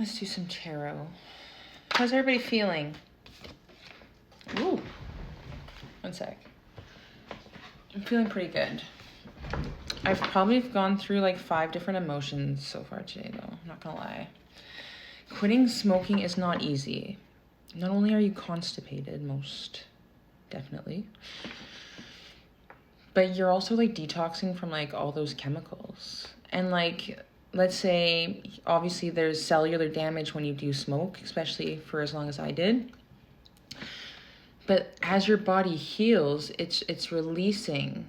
Let's do some tarot. How's everybody feeling? Ooh. One sec. I'm feeling pretty good. I've probably gone through like 5 different emotions so far today, though. I'm not gonna lie. Quitting smoking is not easy. Not only are you constipated, most definitely, but you're also like detoxing from like all those chemicals. And like, let's say, obviously there's cellular damage when you do smoke, especially for as long as I did. But as your body heals, it's releasing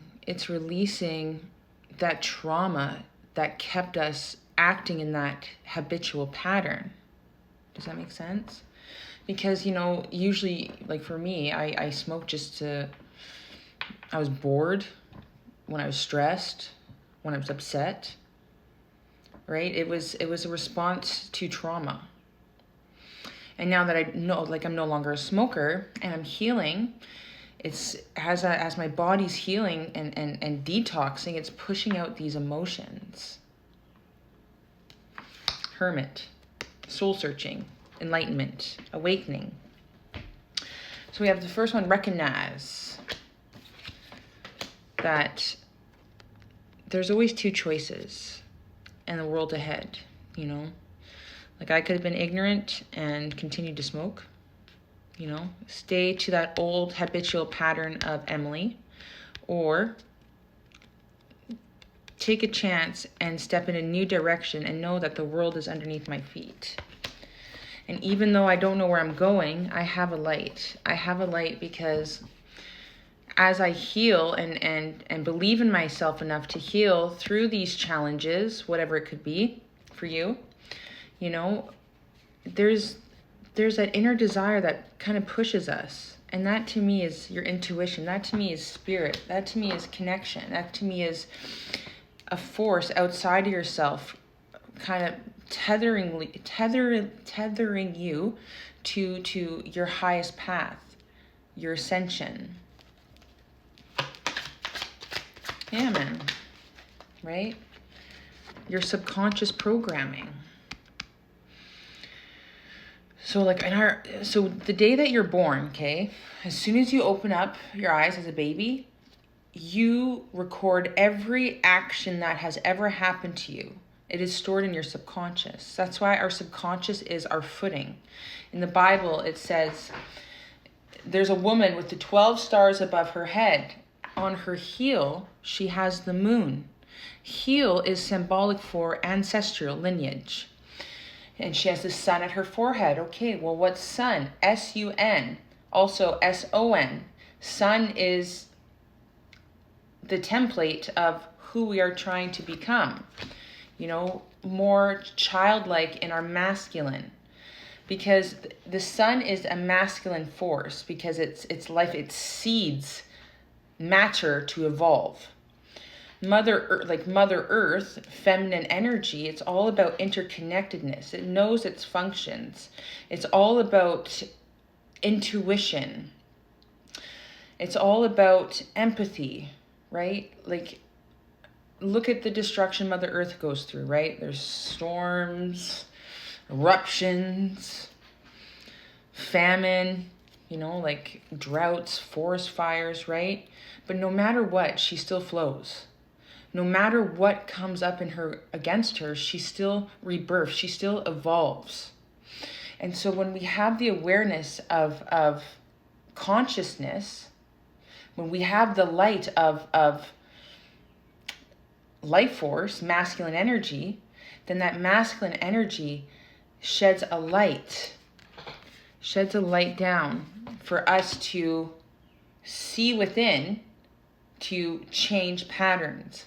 that trauma that kept us acting in that habitual pattern. Does that make sense? Because, you know, usually, like for me, I smoke just to, I was bored, when I was stressed, when I was upset, right? It was a response to trauma. And now that I know, like, I'm no longer a smoker and I'm healing, it's as my body's healing and detoxing, it's pushing out these emotions. Hermit, soul searching, enlightenment, awakening. So we have the first one, recognize that there's always 2 choices in the world ahead, you know? Like, I could have been ignorant and continued to smoke, you know, stay to that old habitual pattern of Emily, or take a chance and step in a new direction and know that the world is underneath my feet. And even though I don't know where I'm going, I have a light. I have a light because as I heal and believe in myself enough to heal through these challenges, whatever it could be for you, you know, there's that inner desire that kind of pushes us. And that to me is your intuition. That to me is spirit. That to me is connection. That to me is a force outside of yourself, kind of tethering you to your highest path, your ascension. Yeah, man. Right? Your subconscious programming. So like so the day that you're born, okay, as soon as you open up your eyes as a baby, you record every action that has ever happened to you. It is stored in your subconscious. That's why our subconscious is our footing. In the Bible, it says there's a woman with the 12 stars above her head. On her heel, she has the moon. Heel is symbolic for ancestral lineage. And she has the sun at her forehead. Okay, well, what's sun? S-U-N. Also S-O-N. Sun is the template of who we are trying to become. You know, more childlike in our masculine. Because the sun is a masculine force because it's life, it seeds matter to evolve. Mother Earth, feminine energy, it's all about interconnectedness. It knows its functions. It's all about intuition. It's all about empathy, right? Like, look at the destruction Mother Earth goes through, right? There's storms, eruptions, famine, you know, like droughts, forest fires, right? But no matter what, she still flows. No matter what comes up in her against her, she still rebirths, she still evolves. And so when we have the awareness of consciousness, when we have the light of life force, masculine energy, then that masculine energy sheds a light down for us to see within, to change patterns.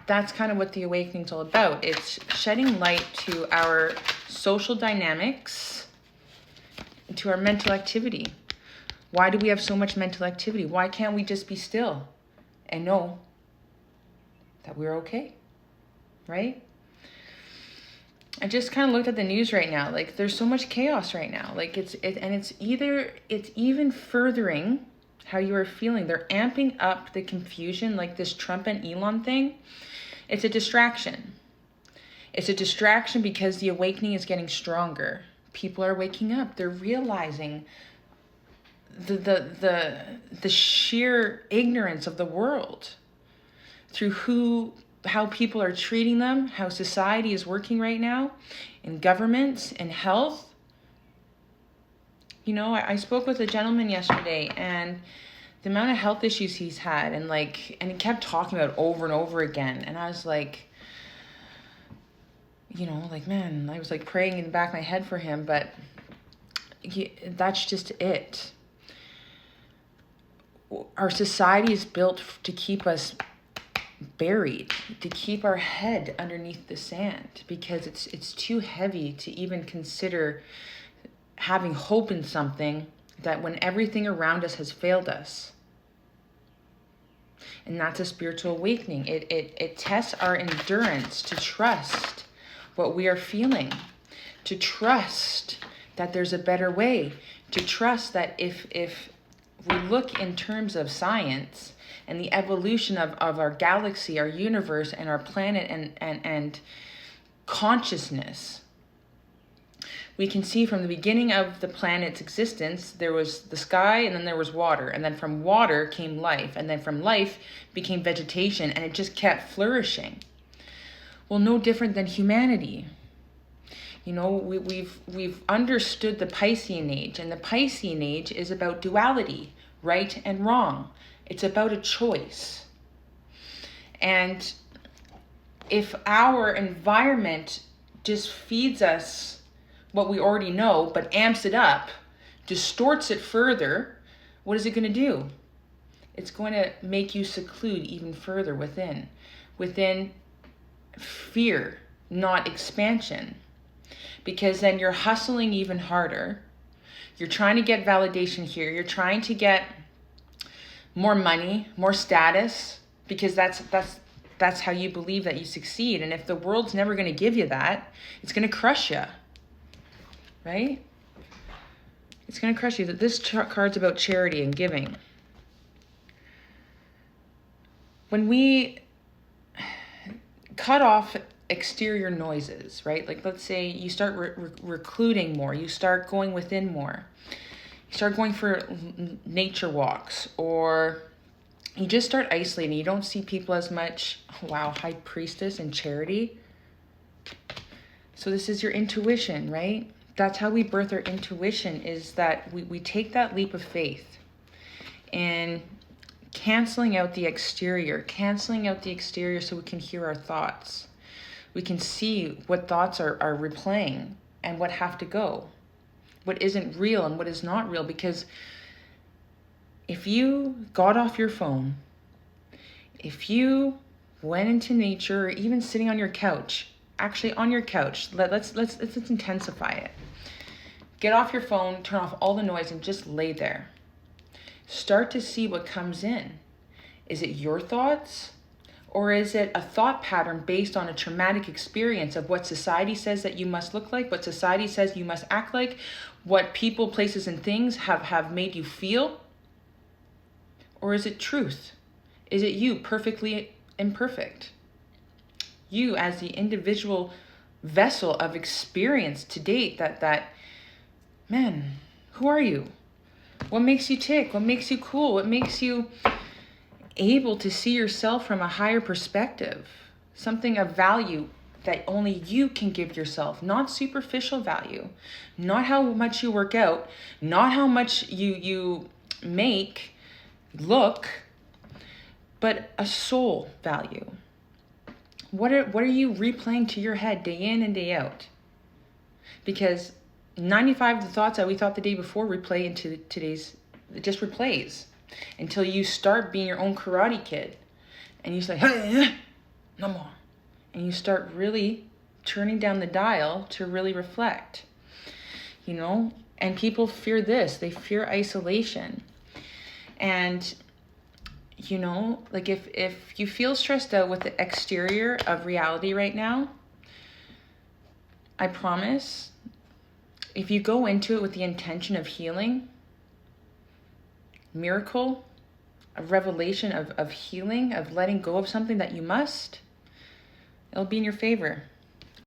That's kind of what the awakening is all about. It's shedding light to our social dynamics, to our mental activity. Why do we have so much mental activity? Why can't we just be still and know that we're okay, right? I just kind of looked at the news right now. Like, there's so much chaos right now. Like, it's even furthering how you are feeling. They're amping up the confusion, like this Trump and Elon thing. It's a distraction. It's a distraction because the awakening is getting stronger. People are waking up. They're realizing the sheer ignorance of the world through how people are treating them, how society is working right now, in governments, in health. You know, I spoke with a gentleman yesterday, and the amount of health issues he's had, and he kept talking about it over and over again. And I was like, you know, like, man, I was like praying in the back of my head for him, but that's just it. Our society is built to keep us buried, to keep our head underneath the sand, because it's too heavy to even consider having hope in something that when everything around us has failed us. And that's a spiritual awakening. It tests our endurance to trust what we are feeling, to trust that there's a better way, to trust that if we look in terms of science and the evolution of our galaxy, our universe, and our planet and consciousness, we can see from the beginning of the planet's existence, there was the sky, and then there was water. And then from water came life. And then from life became vegetation, and it just kept flourishing. Well, no different than humanity. You know, we've understood the Piscean age, and the Piscean age is about duality, right and wrong. It's about a choice. And if our environment just feeds us what we already know, but amps it up, distorts it further, what is it going to do? It's going to make you seclude even further within fear, not expansion. Because then you're hustling even harder. You're trying to get validation here. You're trying to get more money, more status, because that's how you believe that you succeed. And if the world's never going to give you that, it's going to crush you. Right? It's going to crush you. This card's about charity and giving. When we cut off exterior noises, right? Like, let's say you start recluding more, you start going within more, you start going for nature walks, or you just start isolating. You don't see people as much. Wow, High Priestess and charity. So this is your intuition, right? That's how we birth our intuition, is that we take that leap of faith and canceling out the exterior so we can hear our thoughts. We can see what thoughts are replaying and what have to go, what isn't real and what is not real. Because if you got off your phone, if you went into nature, or even sitting on your couch, actually on your couch, let's intensify it. Get off your phone, turn off all the noise, and just lay there. Start to see what comes in. Is it your thoughts? Or is it a thought pattern based on a traumatic experience of what society says that you must look like, what society says you must act like, what people, places, and things have made you feel? Or is it truth? Is it you, perfectly imperfect? You as the individual vessel of experience to date that man, who are you? What makes you tick? What makes you cool? What makes you able to see yourself from a higher perspective? Something of value that only you can give yourself, not superficial value, not how much you work out, not how much you make look, but a soul value. What are you replaying to your head day in and day out? Because 95 of the thoughts that we thought the day before replay into today's, it just replays until you start being your own Karate Kid and you say, hey, no more. And you start really turning down the dial to really reflect, you know? And people fear this, they fear isolation. And, you know, like if you feel stressed out with the exterior of reality right now, I promise, if you go into it with the intention of healing, miracle, a revelation of healing, of letting go of something that you must, it'll be in your favor.